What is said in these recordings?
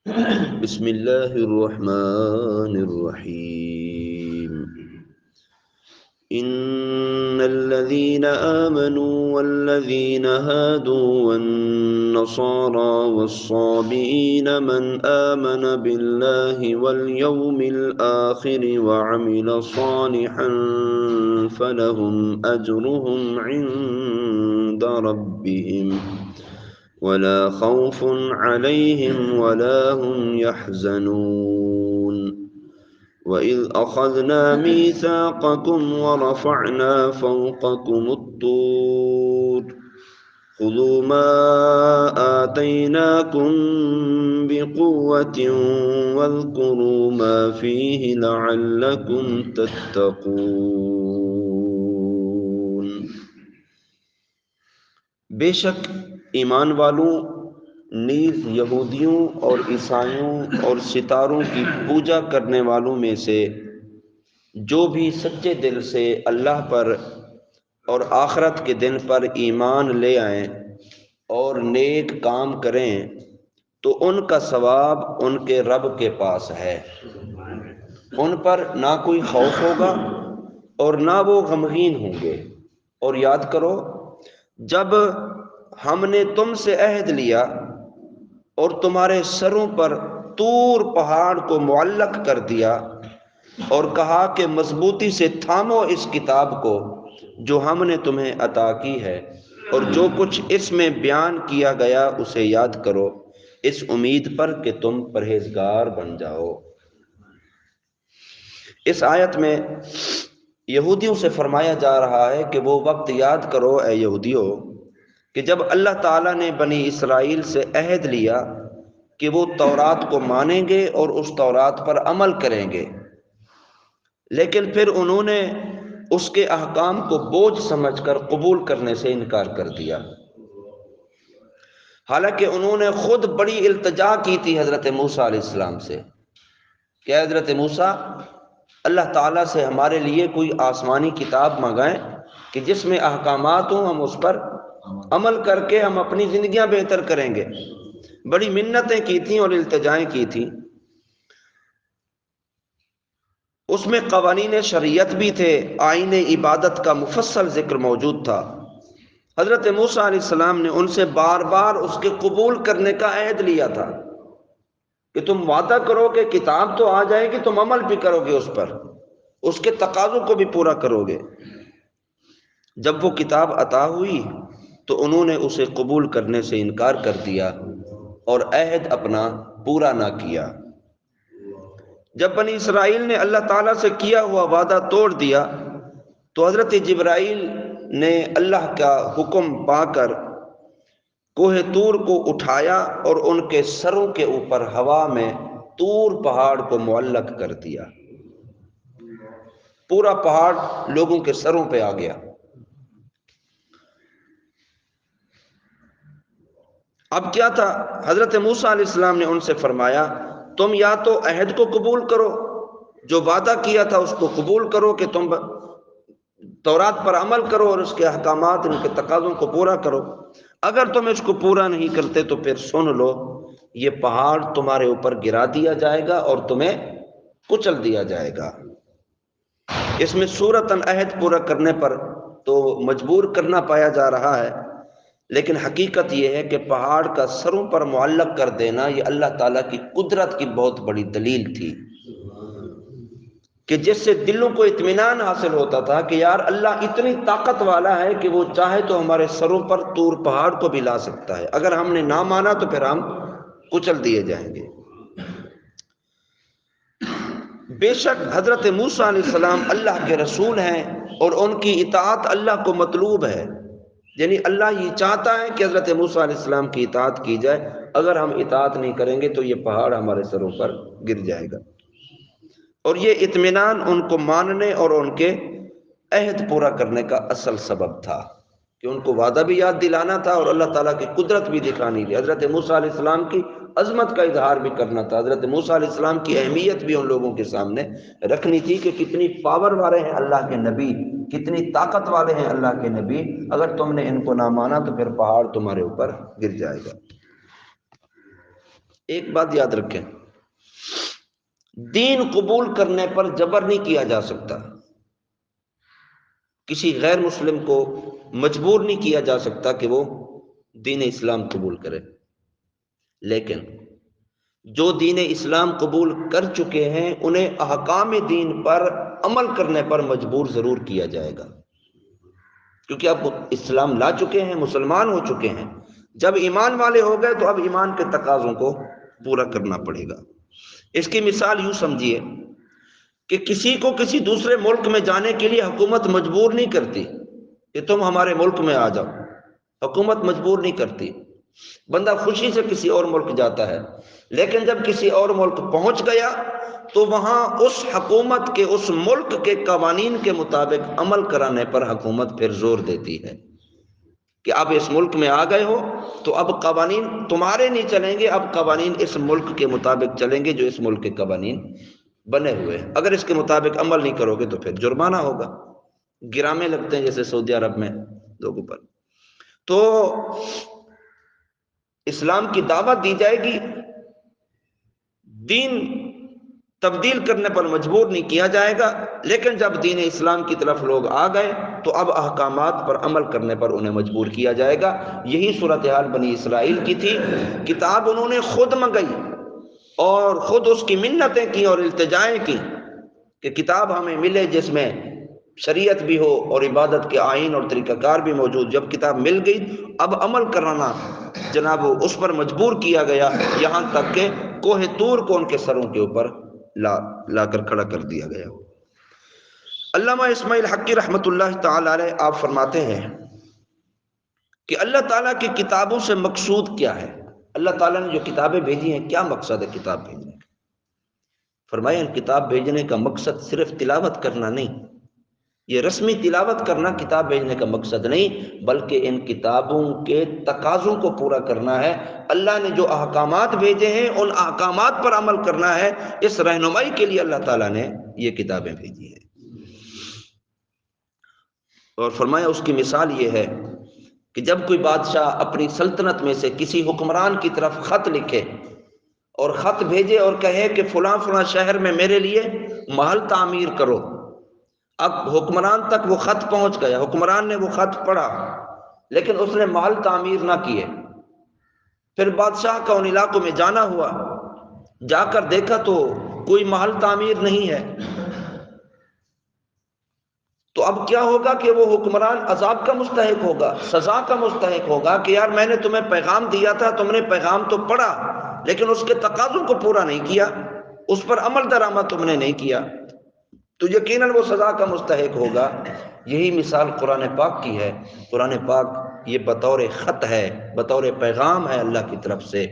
بسم الله الرحمن الرحيم. إن الذين آمنوا والذين هادوا والنصارى والصابئين من آمن بالله واليوم الآخر وعمل صالحا فلهم أجرهم عند ربهم ولا خوف عليهم ولا هم يحزنون. وإذ أخذنا ميثاقكم ورفعنا فوقكم الطور خذوا ما آتيناكم بقوة واذكروا ما فيه لعلكم تتقون۔ بے شک ایمان والوں نیز یہودیوں اور عیسائیوں اور ستاروں کی پوجا کرنے والوں میں سے جو بھی سچے دل سے اللہ پر اور آخرت کے دن پر ایمان لے آئیں اور نیک کام کریں تو ان کا ثواب ان کے رب کے پاس ہے۔ ان پر نہ کوئی خوف ہوگا اور نہ وہ غمگین ہوں گے۔ اور یاد کرو جب ہم نے تم سے عہد لیا اور تمہارے سروں پر طور پہاڑ کو معلق کر دیا اور کہا کہ مضبوطی سے تھامو اس کتاب کو جو ہم نے تمہیں عطا کی ہے، اور جو کچھ اس میں بیان کیا گیا اسے یاد کرو، اس امید پر کہ تم پرہیزگار بن جاؤ۔ اس آیت میں یہودیوں سے فرمایا جا رہا ہے کہ وہ وقت یاد کرو اے یہودیوں کہ جب اللہ تعالیٰ نے بنی اسرائیل سے عہد لیا کہ وہ تورات کو مانیں گے اور اس تورات پر عمل کریں گے، لیکن پھر انہوں نے اس کے احکام کو بوجھ سمجھ کر قبول کرنے سے انکار کر دیا، حالانکہ انہوں نے خود بڑی التجا کی تھی حضرت موسیٰ علیہ السلام سے کہ حضرت موسیٰ اللہ تعالیٰ سے ہمارے لیے کوئی آسمانی کتاب منگائیں کہ جس میں احکامات ہوں، ہم اس پر عمل کر کے ہم اپنی زندگیاں بہتر کریں گے۔ بڑی منتیں کی تھیں اور التجائیں کی تھیں۔ اس میں قوانین شریعت بھی تھے، آئین عبادت کا مفصل ذکر موجود تھا۔ حضرت موسیٰ علیہ السلام نے ان سے بار بار اس کے قبول کرنے کا عہد لیا تھا کہ تم وعدہ کرو کہ کتاب تو آ جائے گی، تم عمل بھی کرو گے، اس پر اس کے تقاضوں کو بھی پورا کرو گے۔ جب وہ کتاب عطا ہوئی تو انہوں نے اسے قبول کرنے سے انکار کر دیا اور عہد اپنا پورا نہ کیا۔ جب بنی اسرائیل نے اللہ تعالیٰ سے کیا ہوا وعدہ توڑ دیا تو حضرت جبرائیل نے اللہ کا حکم پا کر کوہ طور کو اٹھایا اور ان کے سروں کے اوپر ہوا میں طور پہاڑ کو معلق کر دیا۔ پورا پہاڑ لوگوں کے سروں پہ آ گیا۔ اب کیا تھا، حضرت موسیٰ علیہ السلام نے ان سے فرمایا تم یا تو عہد کو قبول کرو، جو وعدہ کیا تھا اس کو قبول کرو کہ تم تورات پر عمل کرو اور اس کے احکامات، ان کے تقاضوں کو پورا کرو۔ اگر تم اس کو پورا نہیں کرتے تو پھر سن لو، یہ پہاڑ تمہارے اوپر گرا دیا جائے گا اور تمہیں کچل دیا جائے گا۔ اس میں صورتاً عہد پورا کرنے پر تو مجبور کرنا پایا جا رہا ہے، لیکن حقیقت یہ ہے کہ پہاڑ کا سروں پر معلق کر دینا یہ اللہ تعالیٰ کی قدرت کی بہت بڑی دلیل تھی، کہ جس سے دلوں کو اطمینان حاصل ہوتا تھا کہ یار اللہ اتنی طاقت والا ہے کہ وہ چاہے تو ہمارے سروں پر طور پہاڑ کو بھی لا سکتا ہے، اگر ہم نے نہ مانا تو پھر ہم کچل دیے جائیں گے۔ بے شک حضرت موسیٰ علیہ السلام اللہ کے رسول ہیں اور ان کی اطاعت اللہ کو مطلوب ہے، یعنی اللہ یہ چاہتا ہے کہ حضرت موسیٰ علیہ السلام کی اطاعت کی جائے۔ اگر ہم اطاعت نہیں کریں گے تو یہ پہاڑ ہمارے سروں پر گر جائے گا۔ اور یہ اطمینان ان کو ماننے اور ان کے عہد پورا کرنے کا اصل سبب تھا کہ ان کو وعدہ بھی یاد دلانا تھا اور اللہ تعالیٰ کی قدرت بھی دکھانی تھی، حضرت موسیٰ علیہ السلام کی عظمت کا اظہار بھی کرنا تھا، حضرت موسیٰ علیہ السلام کی اہمیت بھی ان لوگوں کے سامنے رکھنی تھی کہ کتنی پاور والے ہیں اللہ کے نبی، کتنی طاقت والے ہیں اللہ کے نبی، اگر تم نے ان کو نہ مانا تو پھر پہاڑ تمہارے اوپر گر جائے گا۔ ایک بات یاد رکھیں، دین قبول کرنے پر جبر نہیں کیا جا سکتا، کسی غیر مسلم کو مجبور نہیں کیا جا سکتا کہ وہ دین اسلام قبول کرے، لیکن جو دین اسلام قبول کر چکے ہیں انہیں احکام دین پر عمل کرنے پر مجبور ضرور کیا جائے گا، کیونکہ اب اسلام لا چکے ہیں، مسلمان ہو چکے ہیں، جب ایمان والے ہو گئے تو اب ایمان کے تقاضوں کو پورا کرنا پڑے گا۔ اس کی مثال یوں سمجھیے کہ کسی کو کسی دوسرے ملک میں جانے کے لیے حکومت مجبور نہیں کرتی کہ تم ہمارے ملک میں آ جاؤ، حکومت مجبور نہیں کرتی، بندہ خوشی سے کسی اور ملک جاتا ہے، لیکن جب کسی اور ملک پہنچ گیا تو وہاں اس حکومت کے، اس ملک کے قوانین کے مطابق عمل کرانے پر حکومت پھر زور دیتی ہے کہ اب اس ملک میں آ گئے ہو تو اب قوانین تمہارے نہیں چلیں گے، اب قوانین اس ملک کے مطابق چلیں گے جو اس ملک کے قوانین بنے ہوئے ہیں، اگر اس کے مطابق عمل نہیں کرو گے تو پھر جرمانہ ہوگا، گرامے لگتے ہیں جیسے سعودی عرب میں لوگوں پر۔ تو اسلام کی دعوت دی جائے گی، دین تبدیل کرنے پر مجبور نہیں کیا جائے گا، لیکن جب دین اسلام کی طرف لوگ آ گئے تو اب احکامات پر عمل کرنے پر انہیں مجبور کیا جائے گا۔ یہی صورتحال بنی اسرائیل کی تھی، کتاب انہوں نے خود منگائی اور خود اس کی منتیں کی اور التجائیں کی کہ کتاب ہمیں ملے جس میں شریعت بھی ہو اور عبادت کے آئین اور طریقہ کار بھی موجود۔ جب کتاب مل گئی اب عمل کرنا جناب اس پر مجبور کیا گیا، یہاں تک کہ کوہ طور کو ان کے سروں کے اوپر لا کر کھڑا کر دیا گیا۔ علامہ اسماعیل حقی رحمۃ اللہ تعالی علیہ آپ فرماتے ہیں کہ اللہ تعالیٰ کی کتابوں سے مقصود کیا ہے، اللہ تعالیٰ نے جو کتابیں بھیجی ہیں کیا مقصد ہے کتاب بھیجنے کا؟ فرمایا ان کتاب بھیجنے کا مقصد صرف تلاوت کرنا نہیں، یہ رسمی تلاوت کرنا کتاب بھیجنے کا مقصد نہیں، بلکہ ان کتابوں کے تقاضوں کو پورا کرنا ہے، اللہ نے جو احکامات بھیجے ہیں ان احکامات پر عمل کرنا ہے، اس رہنمائی کے لیے اللہ تعالیٰ نے یہ کتابیں بھیجی ہیں۔ اور فرمایا اس کی مثال یہ ہے کہ جب کوئی بادشاہ اپنی سلطنت میں سے کسی حکمران کی طرف خط لکھے اور خط بھیجے اور کہے کہ فلاں فلاں شہر میں میرے لیے محل تعمیر کرو، اب حکمران تک وہ خط پہنچ گیا، حکمران نے وہ خط پڑھا لیکن اس نے محل تعمیر نہ کیے، پھر بادشاہ کا ان علاقوں میں جانا ہوا، جا کر دیکھا تو کوئی محل تعمیر نہیں ہے، تو اب کیا ہوگا کہ وہ حکمران عذاب کا مستحق ہوگا، سزا کا مستحق ہوگا کہ یار میں نے تمہیں پیغام دیا تھا، تم نے پیغام تو پڑھا لیکن اس کے تقاضوں کو پورا نہیں کیا، اس پر عمل درآمد تم نے نہیں کیا، تو یقیناً وہ سزا کا مستحق ہوگا۔ یہی مثال قرآن پاک کی ہے، قرآن پاک یہ بطور خط ہے، بطور پیغام ہے اللہ کی طرف سے،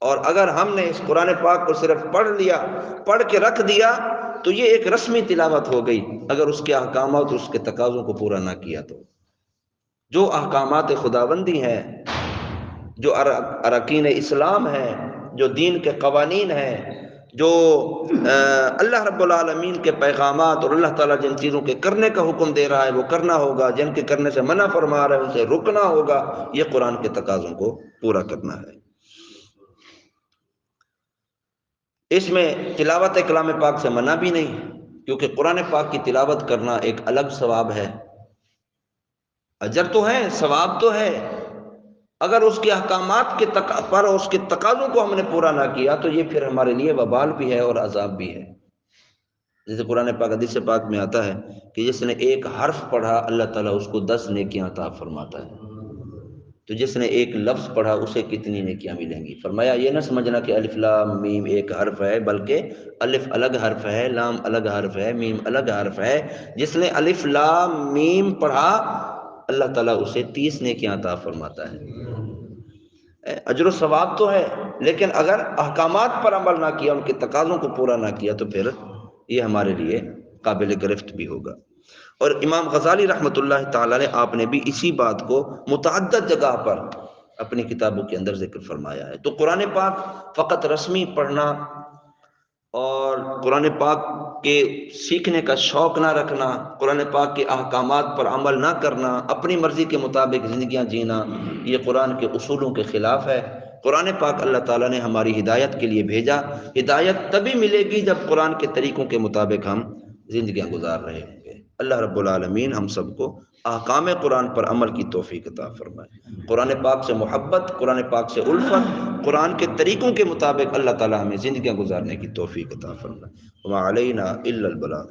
اور اگر ہم نے اس قرآن پاک کو صرف پڑھ لیا، پڑھ کے رکھ دیا تو یہ ایک رسمی تلاوت ہو گئی، اگر اس کے احکامات اس کے تقاضوں کو پورا نہ کیا تو جو احکامات خداوندی ہیں، جو ارکین اسلام ہیں، جو دین کے قوانین ہیں، جو اللہ رب العالمین کے پیغامات اور اللہ تعالیٰ جن چیزوں کے کرنے کا حکم دے رہا ہے وہ کرنا ہوگا، جن کے کرنے سے منع فرما رہا ہے ان سے رکنا ہوگا، یہ قرآن کے تقاضوں کو پورا کرنا ہے۔ اس میں تلاوت کلام پاک سے منع بھی نہیں، کیونکہ قرآن پاک کی تلاوت کرنا ایک الگ ثواب ہے، اجر تو ہے، ثواب تو ہے، اگر اس کے احکامات کے پر اس کے تقاضوں کو ہم نے پورا نہ کیا تو یہ پھر ہمارے لیے وبال بھی ہے اور عذاب بھی ہے۔ جیسے قرآن پاک حدیث پاک میں آتا ہے کہ جس نے ایک حرف پڑھا اللہ تعالیٰ اس کو 10 نیکیاں عطا فرماتا ہے، تو جس نے ایک لفظ پڑھا اسے کتنی نیکیاں ملیں گی؟ فرمایا یہ نہ سمجھنا کہ الف لام میم ایک حرف ہے، بلکہ الف الگ حرف ہے، لام الگ حرف ہے، میم الگ حرف ہے، جس نے الف لام میم پڑھا اللہ تعالیٰ اسے 30 نیکیاں عطا فرماتا ہے۔ اجر و ثواب تو ہے، لیکن اگر احکامات پر عمل نہ کیا، ان کے تقاضوں کو پورا نہ کیا تو پھر یہ ہمارے لیے قابل گرفت بھی ہوگا۔ اور امام غزالی رحمۃ اللہ تعالی علیہ آپ نے بھی اسی بات کو متعدد جگہ پر اپنی کتابوں کے اندر ذکر فرمایا ہے۔ تو قرآن پاک فقط رسمی پڑھنا اور قرآن پاک کے سیکھنے کا شوق نہ رکھنا، قرآن پاک کے احکامات پر عمل نہ کرنا، اپنی مرضی کے مطابق زندگیاں جینا، یہ قرآن کے اصولوں کے خلاف ہے، قرآن پاک اللہ تعالیٰ نے ہماری ہدایت کے لیے بھیجا. ہدایت تبھی ملے گی جب قرآن کے طریقوں کے مطابق ہم زندگیاں گزار رہے ہوں گے. اللہ رب العالمین ہم سب کو احکام قرآن پر عمل کی توفیق عطا فرمائے. قرآن پاک سے محبت، قرآن پاک سے الفت، قرآن کے طریقوں کے مطابق اللہ تعالیٰ ہمیں زندگیاں گزارنے کی توفیق عطا فرمائے. وما علینا الا البلاغ.